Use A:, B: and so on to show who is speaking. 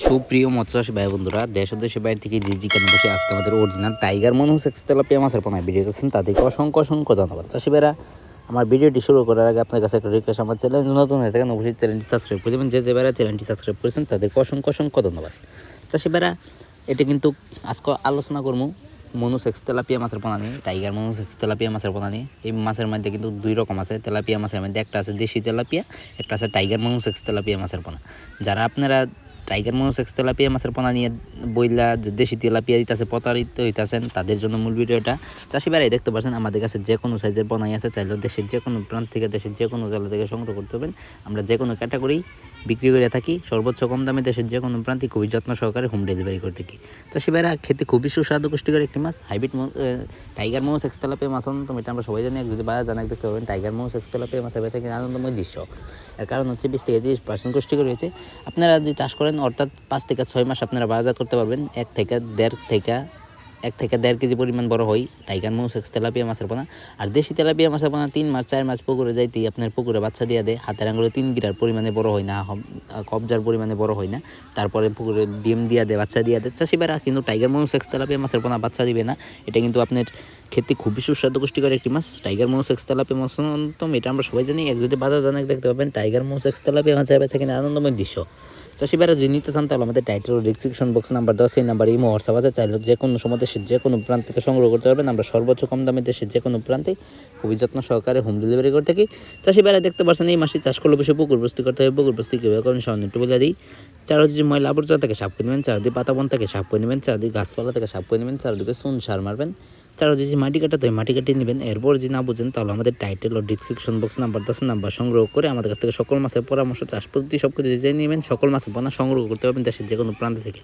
A: সুপ্রিয় মৎস্যচাষী ভাই বন্ধুরা, দেশ ও দেশের বাইরে থেকে যে যেখানে বসে আজকে আমাদের অরিজিনাল টাইগার মনোসেক্স তেলাপিয়া মাছের পোনায় ভিডিও করছেন তাদেরকে অসংখ্য অসংখ্য ধন্যবাদ। চাষি ভাইরা, আমার ভিডিওটি শুরু করার আগে আপনার কাছে একটা রিকোয়েস্ট, আমার চ্যানেল নতুন হয়ে থাকেন অবশ্যই চ্যানেলটি সাবস্ক্রাইব করে দেবেন। যে ভাইরা চ্যানেলটি সাবস্ক্রাইব করেছেন তাদেরকে অসংখ্য অসংখ্য ধন্যবাদ। চাষি ভাইরা, এটা কিন্তু আজকে আলোচনা করবো মনোসেক্স তেলাপিয়া মাছের পোনা নিয়ে, টাইগার মনোসেক্স তেলাপিয়া মাছের পোনা নিয়ে। এই মাছের মধ্যে কিন্তু দুই রকম আছে তেলাপিয়া মাছের মধ্যে, একটা আছে দেশি তেলাপিয়া, একটা আছে টাইগার মনোসেক্স তেলাপিয়া মাছের পোনা। যারা আপনারা টাইগার মনোসেক্স তেলাপিয়া মাছের পোনা নিয়ে বইলা যে দেশি তেলাপিয়া দিতেছে প্রতারিত হইতেছেন, তাদের জন্য মূল ভিডিওটা। চাষি ভাইরাই দেখতে পাচ্ছেন আমাদের কাছে যে কোনো সাইজের পোনাই আছে, চাইলেও দেশের যে কোনো প্রান্ত থেকে, দেশের যে কোনো জেলা থেকে সংগ্রহ করতে হবেন। আমরা যে কোনো ক্যাটাগরি বিক্রি করে থাকি, সর্বোচ্চ কম দামে দেশের যে কোনো প্রান্তে খুবই যত্ন সহকারে হোম ডেলিভারি করে থাকি। চাষি ভাইরা, খেতে খুবই সুস্বাদু পুষ্টিকর একটি মাছ, হাইব্রিড টাইগার মনোসেক্স তেলাপিয়া মাছ অন্যতম। এটা আমরা সবাই জানি, যদি বাজার জানা দেখতে পাবেন টাইগার মনোসেক্স তেলাপিয়া মাছের বেচা কিনা আনন্দময় দৃশ্য। এর কারণ হচ্ছে 20 থেকে 30% পুষ্টিকর রয়েছে। আপনারা যে চাষ করেন, অর্থাৎ 5 থেকে 6 মাস আপনারা বাজার করতে পারবেন। 1 থেকে 1.5 কেজি পরিমাণ বড় হয় টাইগার মনোসেক্স তেলাপিয়া মাছের পোনা। আর দেশি তেলাপিয়া মাছের পোনা 3 মাস 4 মাস পুকুরে যাইতেই আপনার পুকুরে বাচ্চা দিয়ে দেয়। হাতের আঙুলে 3 গিরার পরিমাণে বড় হয় না, কবজার পরিমাণে বড় হয় না। তারপরে পুকুরে ডিম দিয়ে দেয়, বাচ্চা দিয়ে দেয়। চাষি ভাইরা, কিন্তু টাইগার মনোসেক্স তেলাপিয়া মাছের পোনা বাচ্চা দিবে না। এটা কিন্তু আপনার খেতে খুবই সুস্বাদু পুষ্টিকর একটি মাছ, টাইগার মনোসেক্স তেলাপিয়া মাছ অন্যতম। এটা আমরা সবাই জানি। যদি বাজার জানা দেখতে পাবেন টাইগার মনোসেক্স তেলাপিয়া মাছের বেচা কিনা আনন্দময় দৃশ্য। চাষি ভাইরা, যদি নিতে চান তাহলে আমাদের টাইটেল ডিসক্রিপশন বক্স নাম্বার 10 এই নাম্বার ইমো হোয়াটসঅ্যাপ আছে, চাইলে যে কোনো সময় দেশের যে কোনো প্রান্ত থেকে সংগ্রহ করতে পারবেন। আমরা সর্বোচ্চ কম দামে দেশের যে কোনো প্রান্তে খুবই যত্ন সহকারে হোম ডেলিভারি করে থাকি। চাষি ভাইরা, দেখতে পাচ্ছেন এই মাসে চাষ করলে বেশি পুকুর বস্তি করতে হবে। পুকুর বস্তি কীভাবে করেন সামনে একটু বলে দিই। চারদিকে ময়লা আবর্জনা থেকে সাফ করে নেবেন, চারদিকে পাতাবন থেকে সাফ করে নেবেন, চারদিকে গাছপালা থেকে সাফ করে নেবেন, চারদিকে চুন সার মারবেন, চারদিকে মাটি কাটাতে হয় মাটি কাটিয়ে নেবেন। এরপর যদি না বুঝেন তাহলে আমাদের টাইটেল ও ডিসক্রিপশন বক্স নাম্বার 10 নাম্বার সংগ্রহ করে আমাদের কাছ থেকে সকল মাছের পরামর্শ, চাষ পদ্ধতি সব কিছু জেনে নেবেন। সকল মাছের পোনা সংগ্রহ করতে পারবেন দেশের যে কোনো প্রান্ত থেকে।